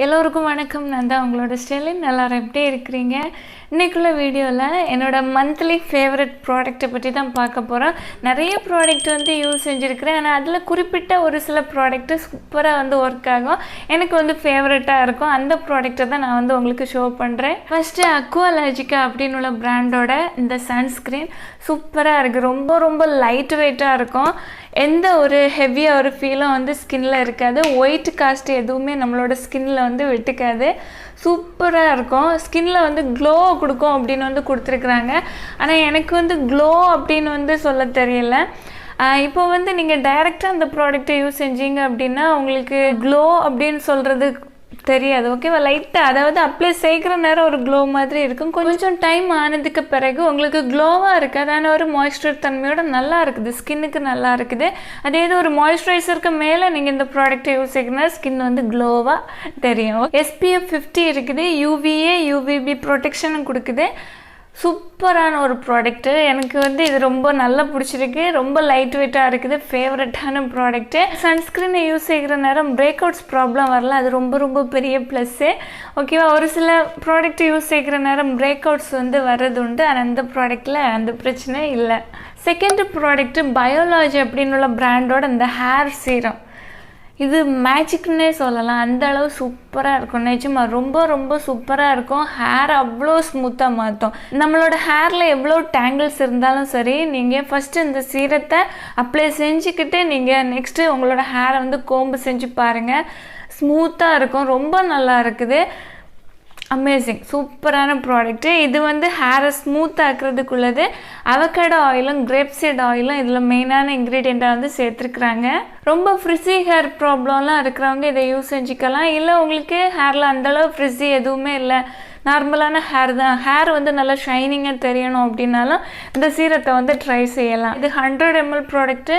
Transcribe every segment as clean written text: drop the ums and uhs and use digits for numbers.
எல்லோருக்கும் வணக்கம். நான் தான் உங்களோட ஸ்டெலின். எல்லாரும் எப்படி இருக்கிறீங்க? இன்றைக்குள்ள வீடியோவில் என்னோட மந்த்லி ஃபேவரட் ப்ராடக்ட்டை பற்றி தான் பார்க்க போகிறோம். நிறைய ப்ராடக்ட் யூஸ் செஞ்சுருக்கிறேன். ஆனால் அதில் குறிப்பிட்ட ஒரு சில ப்ராடக்ட்டு சூப்பராக ஒர்க் ஆகும், எனக்கு ஃபேவரட்டாக இருக்கும். அந்த ப்ராடக்ட்டை தான் நான் உங்களுக்கு ஷோ பண்ணுறேன். ஃபஸ்ட்டு Aqualogica அப்படின்னு உள்ள பிராண்டோட இந்த சன்ஸ்க்ரீன் சூப்பராக இருக்குது. ரொம்ப ரொம்ப லைட் வெயிட்டாக இருக்கும். எந்த ஒரு ஹெவியாக ஒரு ஃபீலும் ஸ்கின்னில் இருக்காது. ஒயிட் காஸ்ட் எதுவுமே நம்மளோட ஸ்கின்னில் விட்டுக்காது. சூப்பராக இருக்கும். ஸ்கின்னில் க்ளோ கொடுக்கும் அப்படின்னு கொடுத்துருக்குறாங்க. ஆனால் எனக்கு க்ளோ அப்படின்னு சொல்ல தெரியல. இப்போ நீங்கள் டைரெக்டாக அந்த ப்ராடக்டை யூஸ் செஞ்சீங்க அப்படின்னா உங்களுக்கு க்ளோ அப்படின்னு சொல்கிறது தெரியாது. ஓகேவா? லைட்டாக, அதாவது அப்ளை செய்கிற நேரம் ஒரு க்ளோ மாதிரி இருக்கும். கொஞ்சம் டைம் ஆனதுக்கு பிறகு உங்களுக்கு க்ளோவாக இருக்குது. அதான ஒரு மாய்ஸ்சர் தன்மையோட நல்லா இருக்குது, ஸ்கின்னுக்கு நல்லா இருக்குது. அதே இது ஒரு மாய்ஸ்சரைசருக்கு மேலே நீங்கள் இந்த ப்ராடக்ட்டை யூஸ் செய்கிறனா ஸ்கின் க்ளோவாக தெரியும். SPF 50 இருக்குது. UVA UVB ப்ரொடெக்ஷனும் கொடுக்குது. சூப்பரான ஒரு ப்ராடக்ட்டு. எனக்கு இது ரொம்ப நல்லா பிடிச்சிருக்கு. ரொம்ப லைட் வெயிட்டாக இருக்குது. ஃபேவரட்டான ப்ராடக்ட்டு. சன்ஸ்க்ரீனை யூஸ் செய்கிற நேரம் பிரேக் அவுட்ஸ் ப்ராப்ளம் வரல. அது ரொம்ப ரொம்ப பெரிய ப்ளஸ்ஸு. ஓகேவா? ஒரு சில ப்ராடக்ட் யூஸ் செய்கிற நேரம் பிரேக் அவுட்ஸ் வர்றது உண்டு. ஆனால் அந்த ப்ராடக்டில் அந்த பிரச்சனை இல்லை. செகண்ட் ப்ராடக்ட்டு Biolage அப்படின்னு உள்ள பிராண்டோட இந்த ஹேர் சீரம். இது மேஜிக்னே சொல்லலாம். அந்த அளவு சூப்பராக இருக்கும். நிஜமாக ரொம்ப ரொம்ப சூப்பராக இருக்கும். ஹேர் அவ்வளோ ஸ்மூத்தாக மாற்றும். நம்மளோட ஹேரில் எவ்வளோ டேங்கிள்ஸ் இருந்தாலும் சரி, நீங்கள் ஃபஸ்ட்டு இந்த சீரத்தை அப்ளை செஞ்சுக்கிட்டு நீங்கள் நெக்ஸ்ட்டு உங்களோட ஹேரை கோம்பு செஞ்சு பாருங்கள். ஸ்மூத்தாக இருக்கும். ரொம்ப நல்லா இருக்குது. அமேசிங், சூப்பரான ப்ராடக்ட்டு. இது ஹேரை ஸ்மூத் ஆக்குறதுக்குள்ளது அவகேடோ ஆயிலும் கிரேப் சீட் ஆயிலும் இதில் மெயினான இன்க்ரீடியண்ட்டாக சேர்த்துருக்குறாங்க. ரொம்ப ஃப்ரிஸி ஹேர் ப்ராப்ளம்லாம் இருக்கிறவங்க இதை யூஸ் செஞ்சுக்கலாம். இல்லை உங்களுக்கு ஹேரில் அந்தளவு ஃப்ரிஸி எதுவுமே இல்லை, நார்மலான ஹேர் தான், ஹேர் நல்லா ஷைனிங்காக தெரியணும் அப்படின்னாலும் இந்த சீரத்தை ட்ரை செய்யலாம். இது 100 ml ப்ராடக்ட்டு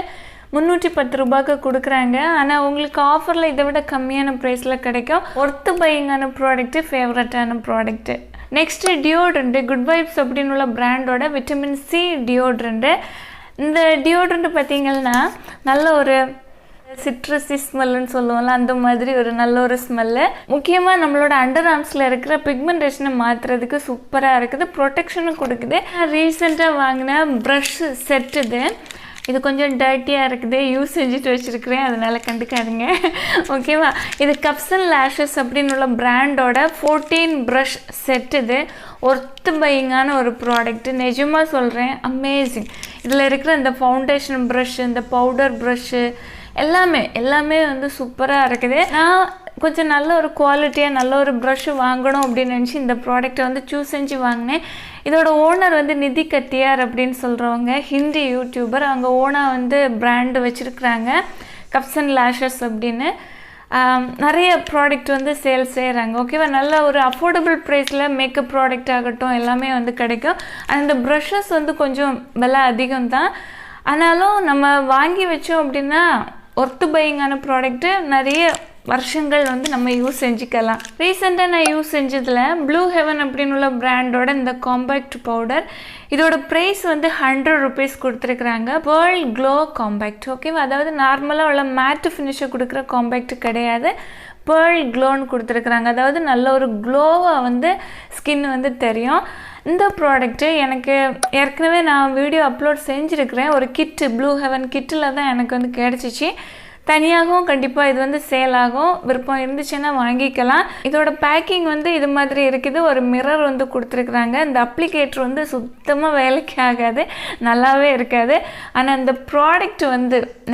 310 ரூபாய்க்கு கொடுக்குறாங்க. ஆனால் உங்களுக்கு ஆஃபரில் இதை விட கம்மியான ப்ரைஸில் கிடைக்கும். ஒர்த்து பையிங்கான ப்ராடக்ட்டு, ஃபேவரட்டான product. Next deodorant. Good vibes அப்படின்னு உள்ள பிராண்டோட விட்டமின் C டியோட்ரண்ட்டு. இந்த டியோட்ரண்ட்டு பார்த்திங்கன்னா நல்ல ஒரு சிட்ரஸி ஸ்மெல்லுன்னு சொல்லுவோம்ல, அந்த மாதிரி ஒரு நல்ல ஒரு ஸ்மெல்லு. முக்கியமாக நம்மளோட அண்டர் ஆர்ம்ஸில் இருக்கிற பிக்மெண்டேஷனை மாற்றுறதுக்கு சூப்பராக இருக்குது. ப்ரொடெக்ஷனும் கொடுக்குது. ரீசெண்டாக வாங்கின ப்ரஷ் செட்டு இது கொஞ்சம் டர்ட்டியாக இருக்குது, யூஸ் செஞ்சுட்டு வச்சுருக்கிறேன், அதனால் கண்டுக்காதுங்க. ஓகேவா? இது கப்ஸ் அண்ட் லேஷஸ் அப்படின்னு உள்ள பிராண்டோட 14 ப்ரஷ் செட். இது ஒர்த்து பையிங்கான ஒரு ப்ராடக்ட்டு. நிஜமாக சொல்கிறேன், அமேசிங். இதில் இருக்கிற இந்த ஃபவுண்டேஷன் ப்ரஷ்ஷு, இந்த பவுடர் ப்ரஷ்ஷு எல்லாமே சூப்பராக இருக்குது. நான் கொஞ்சம் நல்ல ஒரு குவாலிட்டியாக நல்ல ஒரு ப்ரஷ்ஷு வாங்கணும் அப்படின்னு நினச்சி இந்த ப்ராடக்டை சூஸ் செஞ்சு வாங்கினேன். இதோட ஓனர் நிதி கத்தியார் அப்படின்னு சொல்கிறவங்க, ஹிந்தி யூடியூபர். அவங்க ஓனாக பிராண்டு வச்சுருக்குறாங்க, கப்ஸ் அண்ட் லேஷஸ் அப்படின்னு. நிறைய ப்ராடக்ட் சேல் செய்கிறாங்க. ஓகேவா? நல்ல ஒரு அஃபோர்டபுள் ப்ரைஸில் மேக்கப் ப்ராடக்ட் ஆகட்டும் எல்லாமே கிடைக்கும். அந்த ப்ரஷஸ் கொஞ்சம் விலை அதிகம்தான். ஆனாலும் நம்ம வாங்கி வச்சோம் அப்படின்னா ஒர்த்து பையிங்கான ப்ராடக்ட்டு, நிறைய வருஷங்கள் நம்ம யூஸ் செஞ்சுக்கலாம். ரீசெண்டாக நான் யூஸ் செஞ்சதில் ப்ளூ ஹெவன் அப்படின்னு உள்ள பிராண்டோட இந்த காம்பேக்ட் பவுடர். இதோட ப்ரைஸ் 100 rupees கொடுத்துருக்குறாங்க. World glow compact. ஓகேவா? அதாவது நார்மலாக உள்ள மேட்டு ஃபினிஷை கொடுக்குற காம்பேக்ட் கிடையாது, வேர்ல்ட் க்ளோன்னு கொடுத்துருக்குறாங்க. அதாவது நல்ல ஒரு க்ளோவாக ஸ்கின் தெரியும். இந்த ப்ராடக்ட்டு எனக்கு ஏற்கனவே நான் வீடியோ அப்லோட் செஞ்சுருக்கிறேன். ஒரு கிட்டு, ப்ளூ ஹெவன் கிட்டில் தான் எனக்கு கிடச்சிச்சு. தனியாகவும் கண்டிப்பாக இது சேல் ஆகும். விருப்பம் இருந்துச்சுன்னா வாங்கிக்கலாம். இதோட பேக்கிங் இது மாதிரி இருக்குது. ஒரு மிரர் கொடுத்துருக்குறாங்க. இந்த அப்ளிகேட்டர் சுத்தமாக வேலைக்கு ஆகாது, நல்லாவே இருக்காது. ஆனால் இந்த ப்ராடக்ட்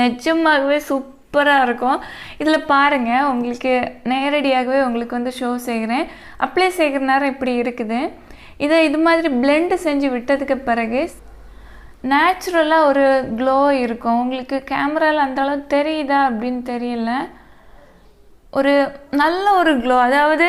நிஜமாகவே சூப்பராக இருக்கும். இதில் பாருங்கள், உங்களுக்கு நேரடியாகவே உங்களுக்கு ஷோ செய்கிறேன். அப்ளை செய்கிற நேரம் இப்படி இருக்குது. இதை இது மாதிரி பிளெண்டு செஞ்சு விட்டதுக்கு பிறகு நேச்சுரலாக ஒரு க்ளோ இருக்கும். உங்களுக்கு கேமராவில் அந்தளவு தெரியுதா அப்படின்னு தெரியல. ஒரு நல்ல ஒரு க்ளோ. அதாவது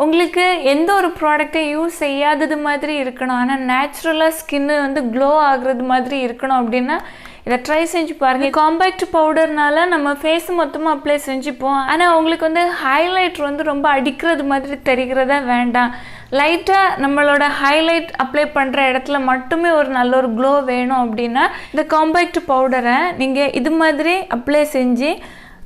உங்களுக்கு எந்த ஒரு ப்ராடக்டையும் யூஸ் செய்யாதது மாதிரி இருக்கணும், ஆனால் நேச்சுரலாக ஸ்கின்னு க்ளோ ஆகுறது மாதிரி இருக்கணும் அப்படின்னா இதை ட்ரை செஞ்சு பாருங்கள். காம்பேக்ட் பவுடர்னால நம்ம ஃபேஸ் மொத்தமாக அப்ளை செஞ்சுப்போம். ஆனால் உங்களுக்கு ஹைலைட் ரொம்ப அடிக்கிறது மாதிரி தெரிகிறதா வேண்டாம். லைட்டாக நம்மளோட ஹைலைட் அப்ளை பண்ணுற இடத்துல மட்டுமே ஒரு நல்ல ஒரு க்ளோ வேணும் அப்படின்னா இந்த காம்பேக்ட் பவுடரை நீங்கள் இது மாதிரி அப்ளை செஞ்சு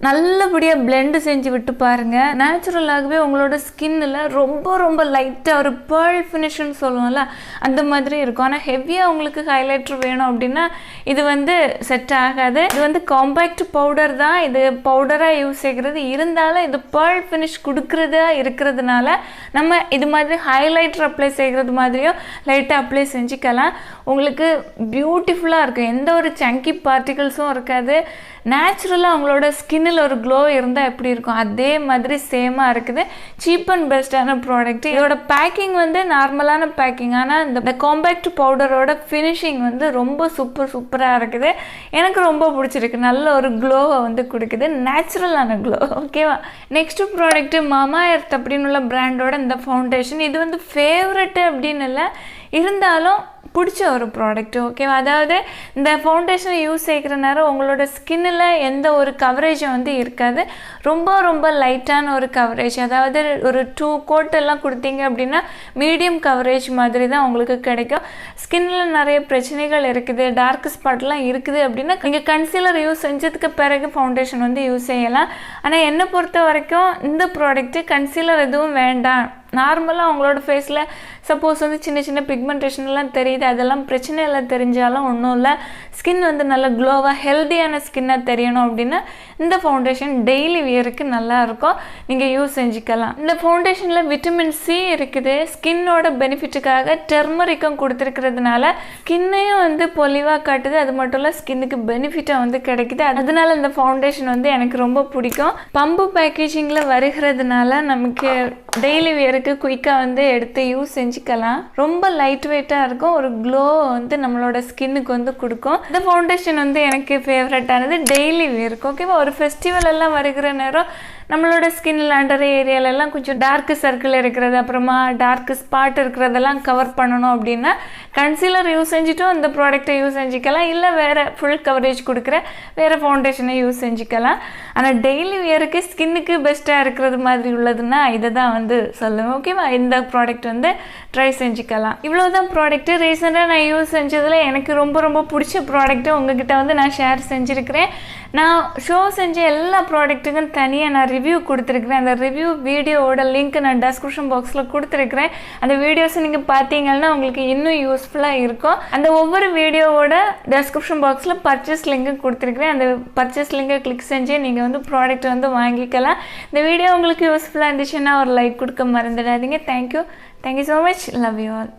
நல்லபடியாக பிளெண்டு செஞ்சு விட்டு பாருங்கள். நேச்சுரலாகவே உங்களோட ஸ்கின்னில் ரொம்ப ரொம்ப லைட்டாக ஒரு பேர்ல் ஃபினிஷ்னு சொல்லுவோம்ல அந்த மாதிரி இருக்கும். ஆனால் ஹெவியாக உங்களுக்கு ஹைலைட்டர் வேணும் அப்படின்னா இது வந்து செட் ஆகாது. இது வந்து காம்பேக்ட் பவுடர் தான், இது பவுடராக யூஸ் செய்கிறது. இருந்தாலும் இது பேர்ல் ஃபினிஷ் கொடுக்குறதா இருக்கிறதுனால நம்ம இது மாதிரி ஹைலைட்டர் அப்ளை செய்கிறது மாதிரியும் லைட்டாக அப்ளை செஞ்சுக்கலாம். உங்களுக்கு பியூட்டிஃபுல்லாக இருக்கும், எந்த ஒரு சங்கி பார்ட்டிகல்ஸும் இருக்காது. நேச்சுரலாக உங்களோட ஸ்கின்னில் ஒரு க்ளோ இருந்தால் எப்படி இருக்கும் அதே மாதிரி சேமாக இருக்குது. சீப் அண்ட் பெஸ்ட்டான ப்ராடக்ட். இதோட பேக்கிங் வந்து நார்மலான பேக்கிங், ஆனால் இந்த காம்பேக்ட் பவுடரோட ஃபினிஷிங் வந்து ரொம்ப சூப்பராக இருக்குது. எனக்கு ரொம்ப பிடிச்சிருக்கு. நல்ல ஒரு க்ளோவை வந்து கொடுக்குது, நேச்சுரலான க்ளோ. ஓகேவா? நெக்ஸ்ட்டு ப்ராடக்ட்டு Mamaearth அப்படின்னு உள்ள பிராண்டோட இந்த ஃபவுண்டேஷன். இது வந்து ஃபேவரெட்டு அப்படின்னு இல்லை, இருந்தாலும் பிடிச்ச ஒரு ப்ராடக்ட். ஓகேவா? அதாவது இந்த ஃபவுண்டேஷனை யூஸ் செய்கிற நேரம் உங்களோட ஸ்கின்னில் எந்த ஒரு கவரேஜும் வந்து இருக்காது. ரொம்ப லைட்டான ஒரு கவரேஜ். அதாவது ஒரு 2 கோட் எல்லாம் கொடுத்தீங்க அப்படின்னா மீடியம் கவரேஜ் மாதிரி தான் உங்களுக்கு கிடைக்கும். ஸ்கின்னில் நிறைய பிரச்சனைகள் இருக்குது, டார்க் ஸ்பாட்லாம் இருக்குது அப்படின்னா நீங்கள் கன்சீலர் யூஸ் செஞ்சதுக்கு பிறகு ஃபவுண்டேஷன் வந்து யூஸ் செய்யலாம். ஆனால் என்னை பொறுத்த வரைக்கும் இந்த ப்ராடக்ட்டு கன்சீலர் எதுவும் வேண்டாம். நார்மலாக உங்களோட ஃபேஸில் சப்போஸ் வந்து சின்ன பிக்மெண்டேஷன்லாம் தெரியுது, அதெல்லாம் பிரச்சனை இல்லை, தெரிஞ்சாலும் ஒன்றும் இல்லை. ஸ்கின் வந்து நல்ல க்ளோவாக ஹெல்த்தியான ஸ்கின்னாக தெரியணும் அப்படின்னா இந்த ஃபவுண்டேஷன் டெய்லி வியருக்கு நல்லாயிருக்கும், நீங்கள் யூஸ் செஞ்சுக்கலாம். இந்த ஃபவுண்டேஷனில் விட்டமின் சி இருக்குது. ஸ்கின்னோட பெனிஃபிட்டுக்காக டெர்மரிக்கும் கொடுத்துருக்கிறதுனால ஸ்கின்னையும் வந்து பொலிவாக காட்டுது. அது மட்டும் இல்லை, ஸ்கின்னுக்கு பெனிஃபிட்டாக வந்து கிடைக்குது. அதனால இந்த ஃபவுண்டேஷன் வந்து எனக்கு ரொம்ப பிடிக்கும். பம்பு பேக்கேஜிங்கில் வருகிறதுனால நமக்கு டெய்லி வியருக்கு குயிக்காக வந்து எடுத்து யூஸ் செஞ்சுக்கலாம். ரொம்ப லைட் வெயிட்டாக இருக்கும், ஒரு க்ளோ வந்து நம்மளோட ஸ்கின்னுக்கு வந்து கொடுக்கும். இந்த ஃபவுண்டேஷன் வந்து எனக்கு ஃபேவரட்டானது டெய்லி வியருக்கு. ஓகேவா? ஒரு ஃபெஸ்டிவல் எல்லாம் வருகிற நேரம் நம்மளோட ஸ்கின்னில் அண்டர் ஏரியாலெல்லாம் கொஞ்சம் டார்க் சர்க்கிள் இருக்கிறது, அப்புறமா டார்க் ஸ்பாட் இருக்கிறதெல்லாம் கவர் பண்ணணும் அப்படின்னா கன்சீலர் யூஸ் செஞ்சுட்டும் இந்த ப்ராடக்டை யூஸ் செஞ்சுக்கலாம். இல்லை வேறு ஃபுல் கவரேஜ் கொடுக்குற வேறு ஃபவுண்டேஷனை யூஸ் செஞ்சுக்கலாம். ஆனால் டெய்லி வியருக்கு ஸ்கின்னுக்கு பெஸ்ட்டாக இருக்கிறது மாதிரி உள்ளதுன்னா இதை தான் வந்து சொல்லுவேன். ஓகேவா? இந்த ப்ராடக்ட் வந்து ட்ரை செஞ்சுக்கலாம். இவ்வளோதான் ப்ராடக்ட்டு. ரீசெண்டாக நான் யூஸ் செஞ்சதில் எனக்கு ரொம்ப பிடிச்ச ப்ராடக்ட்டை உங்ககிட்ட வந்து நான் ஷேர் செஞ்சுருக்கிறேன். நான் ஷோ செஞ்ச எல்லா ப்ராடக்ட்டுக்கும் தனியாக நான் ரிவ்யூ கொடுத்துருக்குறேன். அந்த ரிவ்யூ வீடியோவோட லிங்க் நான் டெஸ்கிரிப்ஷன் பாக்ஸில் கொடுத்துருக்குறேன். அந்த வீடியோஸை நீங்கள் பார்த்தீங்கன்னா உங்களுக்கு இன்னும் யூஸ்ஃபுல்லாக இருக்கும். அந்த ஒவ்வொரு வீடியோவோட டெஸ்கிரிப்ஷன் பாக்ஸில் பர்ச்சேஸ் லிங்க்கு கொடுத்துருக்குறேன். அந்த பர்ச்சேஸ் லிங்கை கிளிக் செஞ்சு நீங்கள் வந்து ப்ராடக்ட் வந்து வாங்கிக்கலாம். இந்த வீடியோ உங்களுக்கு யூஸ்ஃபுல்லாக இருந்துச்சுன்னா ஒரு லைக் கொடுக்க மறந்துடாதீங்க. Thank you so much. Love you all.